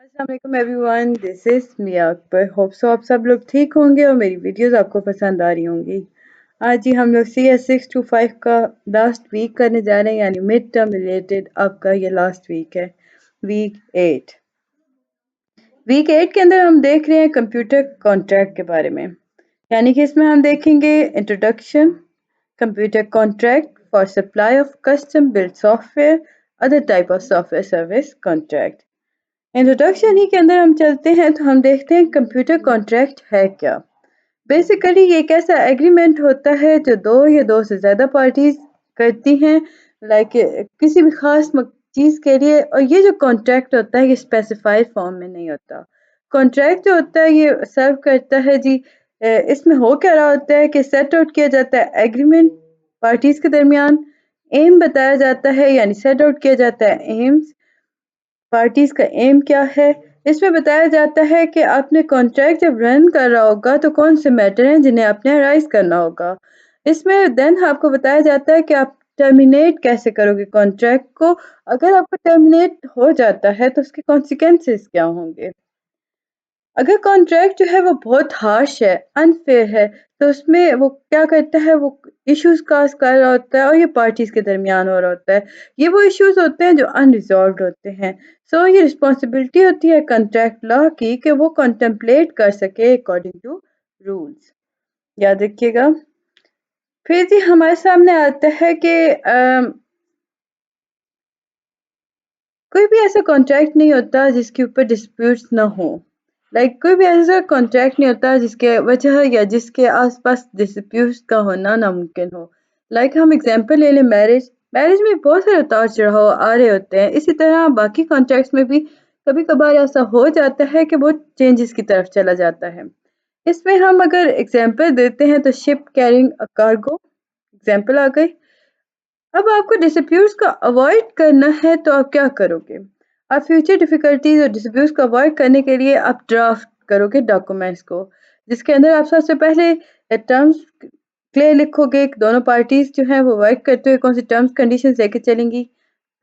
अस्सलाम वालेकुम everyone, this is Mian Akbar. Hope so आप सब लोग ठीक होंगे और मेरी वीडियोस आपको पसंद आ रही होंगी। आज ही हम लोग CS625 का लास्ट वीक करने जा रहे हैं, यानी मिड टर्म रिलेटेड आपका ये लास्ट वीक है, वीक 8। वीक 8 के अंदर हम देख रहे हैं कंप्यूटर कॉन्ट्रैक्ट के बारे में, यानी कि इसमें हम देखेंगे introduction, computer contract for supply of custom build software, other type of software service contract. Introduction ही के अंदर हम चलते हैं तो हम देखते हैं कंप्यूटर कॉन्ट्रैक्ट है क्या। बेसिकली ये एक ऐसा एग्रीमेंट होता है जो दो या दो से ज़्यादा पार्टीज करती हैं, लाइक किसी भी खास चीज़ के लिए। और ये जो कॉन्ट्रैक्ट होता है ये स्पेसिफाइड फॉर्म में नहीं होता। कॉन्ट्रैक्ट जो होता है ये सर्व करता है जी, इसमें हो क्या रहा होता है कि सेट आउट किया जाता है एग्रीमेंट पार्टीज के दरमियान, एम बताया जाता है, यानी सेट आउट किया जाता है एम्स, पार्टीज का एम क्या है। इसमें बताया जाता है कि आपने कॉन्ट्रैक्ट जब रन कर रहा होगा तो कौन से मैटर हैं जिन्हें आपने अराइज करना होगा। इसमें देन आपको बताया जाता है कि आप टर्मिनेट कैसे करोगे कॉन्ट्रैक्ट को। अगर आपका टर्मिनेट हो जाता है तो उसके कॉन्सिक्वेंसेस क्या होंगे। अगर कॉन्ट्रैक्ट जो है वो बहुत हार्श है, अनफेयर है, तो उसमें वो क्या करता है, वो इश्यूज काज कर रहा होता है और ये पार्टीज के दरमियान हो रहा होता है। ये वो इश्यूज होते हैं जो अनरिजॉल्व्ड होते हैं। सो ये रिस्पॉन्सिबिलिटी होती है कॉन्ट्रैक्ट लॉ की कि वो कॉन्टेम्पलेट कर सके अकॉर्डिंग टू रूल्स। याद रखिएगा। फिर जी हमारे सामने आता है कि कोई भी ऐसा कॉन्ट्रैक्ट नहीं होता जिसके ऊपर डिस्प्यूट्स ना हो। कोई भी ऐसा कॉन्ट्रैक्ट नहीं होता जिसके वजह या जिसके आसपास डिस्प्यूट्स का होना नामुमकिन हो। हम एग्जांपल ले लें मैरिज। मैरिज में बहुत सारे उतार चढ़ाव आ रहे होते हैं, इसी तरह बाकी कॉन्ट्रैक्ट्स में भी कभी कभार ऐसा हो जाता है कि बहुत चेंजेस की तरफ चला जाता है। इसमें हम अगर एग्जांपल देते हैं तो ship carrying a cargo example आ गई। अब आपको डिस्प्यूट्स को अवॉइड करना है तो आप क्या करोगे। आप फ्यूचर डिफिकल्टीज और डिस्प्यूट्स को अवॉइड करने के लिए आप ड्राफ्ट करोगे डॉक्यूमेंट्स को, जिसके अंदर आप सबसे पहले टर्म्स क्लियर लिखोगे। दोनों पार्टीज जो हैं वो वर्क करते हुए कौन सी टर्म्स कंडीशंस लेके चलेंगी,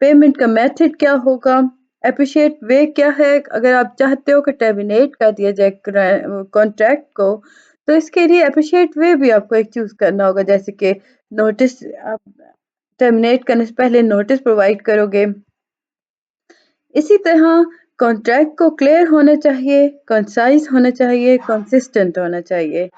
पेमेंट का मेथड क्या होगा, अप्रिशिएट वे क्या है अगर आप चाहते हो कि टर्मिनेट कर दिया जाए कॉन्ट्रैक्ट को, तो इसके लिए अप्रिशिएट वे भी आपको एक चूज करना होगा, जैसे कि नोटिस, टर्मिनेट करने से पहले नोटिस प्रोवाइड करोगे। इसी तरह कॉन्ट्रैक्ट को क्लियर होना चाहिए, कंसाइज होना चाहिए, कंसिस्टेंट होना चाहिए।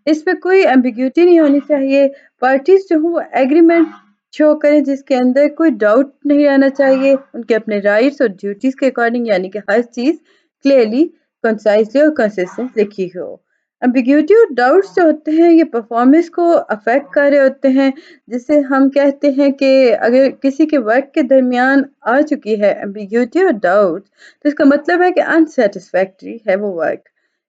इसमें कोई एम्बिग्यूटी नहीं होनी चाहिए। पार्टीज जो हों वो एग्रीमेंट शो करें जिसके अंदर कोई डाउट नहीं रहना चाहिए, उनके अपने राइट्स और ड्यूटीज के अकॉर्डिंग, यानी कि हर चीज क्लियरली, कंसाइजली और कंसिस्टेंट लिखी हो। एम्बिग्यूटी और डाउट्स जो होते हैं ये परफॉर्मेंस को अफेक्ट कर रहे होते हैं, जिसे हम कहते हैं कि अगर किसी के वर्क के दरमियान आ चुकी है एम्बिग्यूटी और डाउट, तो इसका मतलब है कि अनसेटिस्फैक्ट्री है वो वर्क।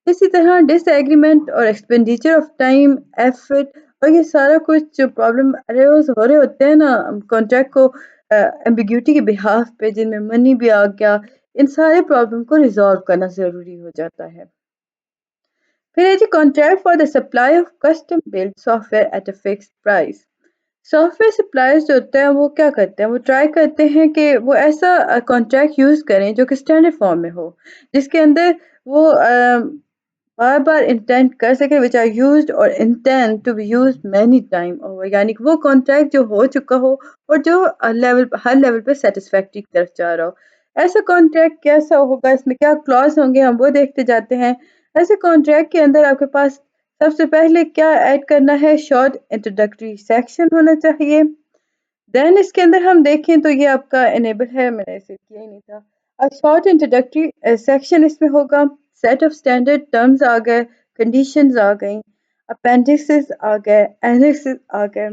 इसी तरह डिसएग्रीमेंट और एक्सपेंडिचर ऑफ टाइम, एफर्ट और ये सारा कुछ जो प्रॉब्लम अरेज हो रहे होते हैं ना कॉन्ट्रैक्ट को एम्बिग्यूटी के बिहाफ पे, जिनमें मनी भी आ गया, इन सारे प्रॉब्लम को रिजॉल्व करना ज़रूरी हो जाता है। फिर है जी contract for the supply of custom build software at a fixed price. Software suppliers जो होते हैं वो क्या करते हैं, वो ट्राई करते हैं कि वो ऐसा कॉन्ट्रैक्ट यूज़ करें जो कि स्टैंडर्ड फॉर्म में हो, जिसके अंदर वो बार बार इंटेंट कर सके, विच आर यूज्ड और intent to be used many time over, यानी कि वो कॉन्ट्रैक्ट जो हो चुका हो और जो हर लेवल पे सेटिस्फैक्ट्री की तरफ जा रहा हो। ऐसा कॉन्ट्रैक्ट कैसा होगा, इसमें क्या क्लॉज होंगे, हम वो देखते जाते हैं। ऐसे कॉन्ट्रैक्ट के अंदर आपके पास सबसे पहले क्या ऐड करना है, शॉर्ट इंट्रोडक्टरी सेक्शन होना चाहिए। देन इसके अंदर हम देखें तो ये आपका इनेबल है, मैंने इसे किया ही नहीं था। शॉर्ट इंट्रोडक्टरी सेक्शन इसमें होगा, सेट ऑफ स्टैंडर्ड टर्म्स आ गए, कंडीशंस आ गई, अपेंडिक्सेस आ गए, एनेक्सेस आ गए।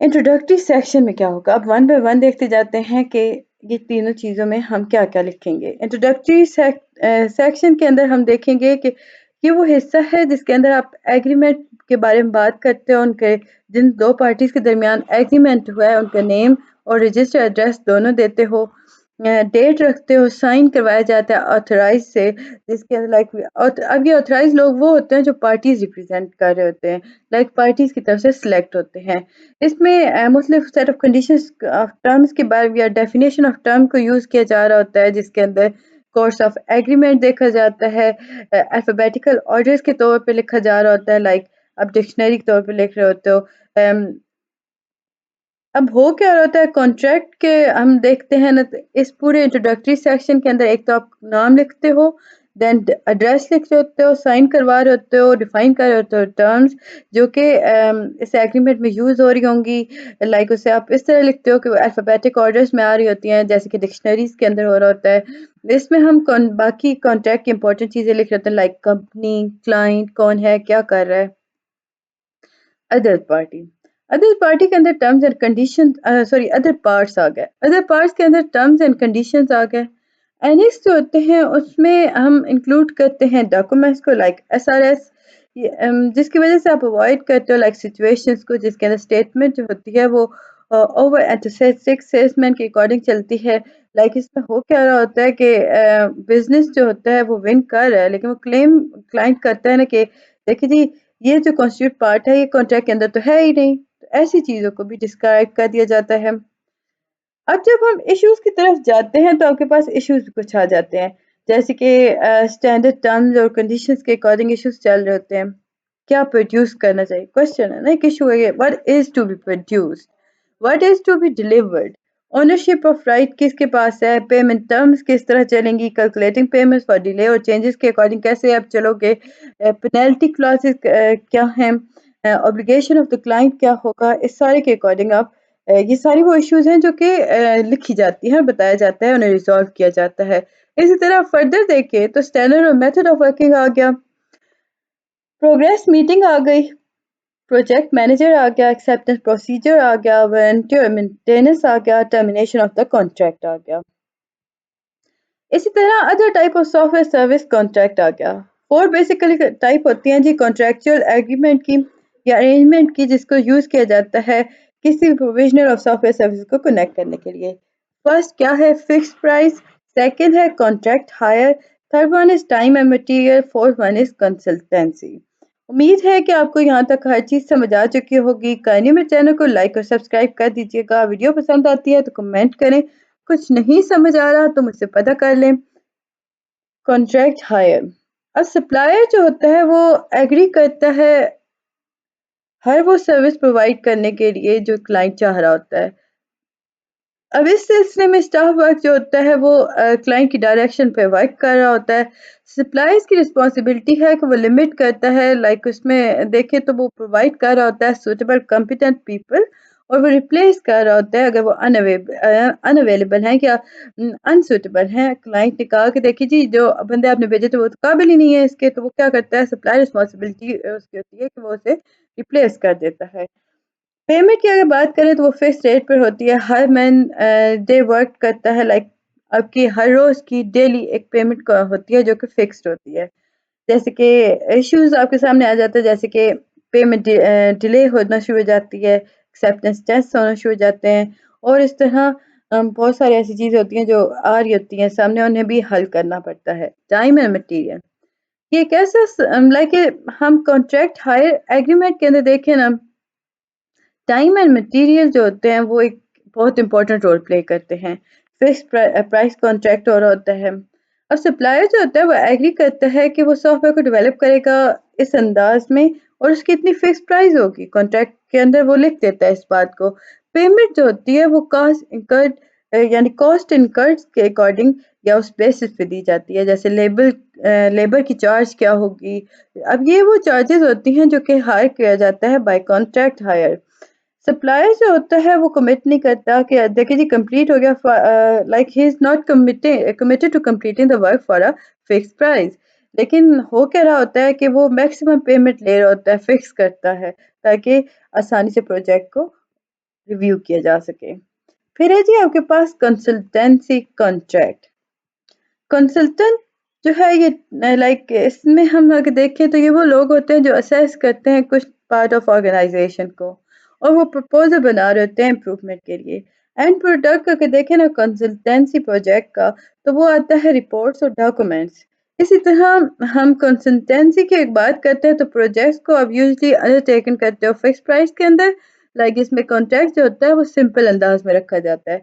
इंट्रोडक्टरी सेक्शन में क्या होगा, अब वन बाय वन देखते जाते हैं कि ये तीनों चीज़ों में हम क्या क्या लिखेंगे। इंट्रोडक्टरी सेक्शन के अंदर हम देखेंगे कि ये वो हिस्सा है जिसके अंदर आप एग्रीमेंट के बारे में बात करते हो, उनके जिन दो पार्टीज के दरमियान एग्रीमेंट हुआ है उनका नेम और रजिस्टर एड्रेस दोनों देते हो। डेट रखते हो, साइन करवाया जाता है ऑथराइज से, जिसके अंदर लाइक अब ये ऑथराइज लोग वो होते हैं जो पार्टीज रिप्रेजेंट कर रहे होते हैं, लाइक पार्टीज की तरफ से सिलेक्ट होते हैं। इसमें मुख्तलिफ set of conditions of terms के बारे या डेफिनेशन ऑफ टर्म को यूज किया जा रहा होता है, जिसके अंदर कोर्स ऑफ एग्रीमेंट देखा जाता है, अल्फाबेटिकल ऑर्डर्स के तौर पे लिखा जा रहा होता है, लाइक आप डिक्शनरी के तौर पे लिख रहे होते हो। अब हो क्या होता है कॉन्ट्रैक्ट के, हम देखते हैं ना, तो इस पूरे इंट्रोडक्टरी सेक्शन के अंदर एक तो आप नाम लिखते हो, देन एड्रेस लिख रहे होते हो, साइन करवा रहे होते हो, डिफाइन कर रहे होते हो टर्म्स जो कि इस एग्रीमेंट में यूज हो रही होंगी, लाइक उसे आप इस तरह लिखते हो कि वो अल्फाबेटिक ऑर्डर्स में आ रही होती हैं, जैसे कि डिक्शनरीज के अंदर हो रहा होता है। इसमें हम बाकी कॉन्ट्रैक्ट की इंपॉर्टेंट चीजें लिख रहे होते हैं, लाइक कंपनी, क्लाइंट कौन है, क्या कर रहा है। अदर पार्टी, अदर पार्टी के अंदर terms and condition, sorry other parts आ गए, अदर पार्ट्स के अंदर टर्म्स एंड कंडीशंस आ गए। एनेक्स जो होते हैं उसमें हम इंक्लूड करते हैं डॉक्यूमेंट्स को, लाइक एसआरएस, जिसकी वजह से आप अवॉइड करते हो लाइक सिचुएशंस को जिसके अंदर स्टेटमेंट जो होती है वो ओवर एंथुसियास्टिक सेल्समैन के अकॉर्डिंग चलती है। लाइक इसमें हो क्या रहा होता है कि बिजनेस जो होता है वो विन कर रहा है, लेकिन वो क्लेम क्लाइंट करता है ना कि देखिए जी, ये जो कॉन्स्टिट्यूट पार्ट है ये कॉन्ट्रैक्ट के अंदर तो है ही नहीं, तो ऐसी चीजों को भी डिस्क्राइब कर दिया जाता है। अब जब हम इश्यूज की तरफ जाते हैं तो आपके पास इश्यूज भी कुछ आ जाते हैं, जैसे कि स्टैंडर्ड टर्म्स और कंडीशंस के अकॉर्डिंग इश्यूज चल रहे होते हैं। क्या प्रोड्यूस करना चाहिए, क्वेश्चन है ना, एक इशू है, what is to be produced, what is to be delivered, ownership of right किसके पास है, पेमेंट टर्म्स किस तरह चलेंगी, कैलकुलेटिंग पेमेंट्स फॉर डिले और चेंजेस के अकॉर्डिंग कैसे आप चलोगे, पेनल्टी क्लॉजेस क्या हैं, ऑब्लिगेशन ऑफ द क्लाइंट क्या होगा, इस सारे के अकॉर्डिंग आप ये सारी वो इश्यूज हैं जो कि लिखी जाती हैं, बताया जाता है, उन्हें रिजॉल्व किया जाता है। इसी तरह फर्दर देखें तो स्टैंडर्ड और मेथड ऑफ वर्किंग आ गया, प्रोग्रेस मीटिंग आ गई, प्रोजेक्ट मैनेजर आ गया, एक्सेप्टेंस प्रोसीजर आ गया, वारंटी और मेंटेनेंस आ गया, टर्मिनेशन ऑफ द कॉन्ट्रैक्ट आ गया। इसी तरह other type of software service contract आ गया। फोर बेसिकली टाइप होती हैं जी कॉन्ट्रैक्चुअल एग्रीमेंट की या अरेंजमेंट की, जिसको यूज किया जाता है किसी भी प्रोविजनल ऑफ सॉफ्टवेयर सर्विस को कनेक्ट करने के लिए। फर्स्ट क्या है, फिक्स्ड प्राइस, सेकंड है contract hire, third one is time and material, fourth one is consultancy. उम्मीद है कि आपको यहाँ तक हर चीज समझ आ चुकी होगी। काइंडली मेरे चैनल को लाइक और सब्सक्राइब कर दीजिएगा, वीडियो पसंद आती है तो कमेंट करें, कुछ नहीं समझ आ रहा तो मुझसे पता कर लें। कॉन्ट्रैक्ट हायर, अब सप्लायर जो होता है वो एग्री करता है हर वो सर्विस प्रोवाइड करने के लिए जो क्लाइंट चाह रहा होता है। अब इस सिलसिले में स्टाफ वर्क जो होता है वो क्लाइंट की डायरेक्शन पे वर्क कर रहा होता है। सप्लायर्स की रिस्पॉन्सिबिलिटी है कि वो लिमिट करता है, लाइक उसमें देखें तो वो प्रोवाइड कर रहा होता है सुटेबल कॉम्पिटेंट पीपल, और वो रिप्लेस कर रहा होता है अगर वो अनअवेलेबल हैं या अनसुटेबल हैं। क्लाइंट ने कहा कि देखिए जी, जो बंदे आपने भेजे थे वो तो काबिल ही नहीं है इसके, तो वो क्या करता है, सप्लायर रिस्पॉन्सिबिलिटी उसकी होती है कि वो उसे रिप्लेस कर देता है। पेमेंट की अगर बात करें तो वो फिक्स रेट पर होती है, हर मैन डे वर्क करता है, लाइक आपकी हर रोज की डेली एक पेमेंट होती है जो कि फिक्स्ड होती है। जैसे कि इश्यूज आपके सामने आ जाते हैं, जैसे कि पेमेंट डिले होना शुरू हो जाती है, एक्सेप्टेंस टेस्ट होना शुरू हो जाते हैं, और इस तरह बहुत सारी ऐसी चीज़ें होती हैं जो आ रही होती हैं सामने, उन्हें भी हल करना पड़ता है। टाइम एंड मटेरियल, ये कैसे, लाइक हम कॉन्ट्रैक्ट हायर एग्रीमेंट के अंदर देखें ना, टाइम एंड मटेरियल जो होते हैं वो एक बहुत इंपॉर्टेंट रोल प्ले करते हैं। फिक्स प्राइस कॉन्ट्रैक्ट और होता है। अब सप्लायर जो होता है वो एग्री करता है कि वो सॉफ्टवेयर को डेवलप करेगा इस अंदाज में, और उसकी इतनी फिक्स प्राइस होगी, कॉन्ट्रैक्ट के अंदर वो लिख देता है इस बात को। पेमेंट जो होती है वो कॉस्ट इनकर्ड यानी कॉस्ट इनकर्ड के अकॉर्डिंग या उस बेसिस पे दी जाती है, जैसे लेबर की चार्ज क्या होगी। अब ये वो चार्जेस होती हैं जो कि हायर किया जाता है बाय कॉन्ट्रैक्ट हायर। सप्लायर जो होता है वो कमिट नहीं करता कि देखिए जी कंप्लीट हो गया, like he is not committed to completing the work for a fix price, लेकिन हो क्या रहा होता है कि वो मैक्सिमम पेमेंट ले रहा होता है, फिक्स करता है ताकि आसानी से प्रोजेक्ट को रिव्यू किया जा सके। फिर है जी आपके पास कंसल्टेंसी कॉन्ट्रैक्ट। कंसल्टेंट जो है ये लाइक इसमें हम अगर देखें तो ये वो लोग होते हैं जो असेस करते हैं कुछ पार्ट ऑफ ऑर्गेनाइजेशन को, और वो प्रपोजल बना रहे होते हैं इम्प्रूवमेंट के लिए। اینڈ پروڈکٹ کا اگر دیکھیں نا کنسلٹینسی پروجیکٹ کا تو وہ آتا ہے رپورٹس اور ڈاکومنٹس. اسی طرح ہم کنسلٹینسی کی ایک بات کرتے ہیں تو پروجیکٹس کو اب یوزلی انڈر ٹیکن کرتے ہو فکس پرائز کے اندر. لائک اس میں کانٹریکٹ جو ہوتا ہے وہ سمپل انداز میں رکھا جاتا ہے.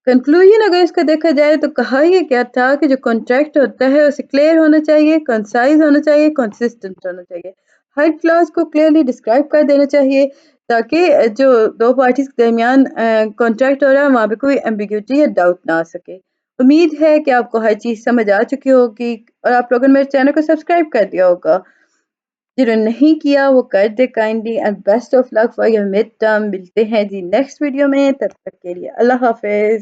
کنکلوژن اگر اس کا دیکھا جائے تو کہا یہ کیا تھا کہ جو کانٹریکٹ ہوتا ہے اسے کلیئر ہونا چاہیے، کنسائز ہونا چاہیے، کنسسٹنٹ ہونا چاہیے. ہر کلاس کو کلیئرلی ڈسکرائب کر دینا چاہیے تاکہ جو دو پارٹیز کے درمیان کانٹریکٹ ہو رہا ہے وہاں پہ کوئی ایمبیگوٹی یا ڈاؤٹ نہ آ سکے. امید ہے کہ آپ کو ہر چیز سمجھ آ چکی ہوگی اور آپ لوگوں نے میرے چینل کو سبسکرائب کر دیا ہوگا. جنہوں نے نہیں کیا وہ کر دے kindly. And best of luck for your mid term. ملتے ہیں جی نیکسٹ ویڈیو میں، تب تک کے لیے اللہ حافظ.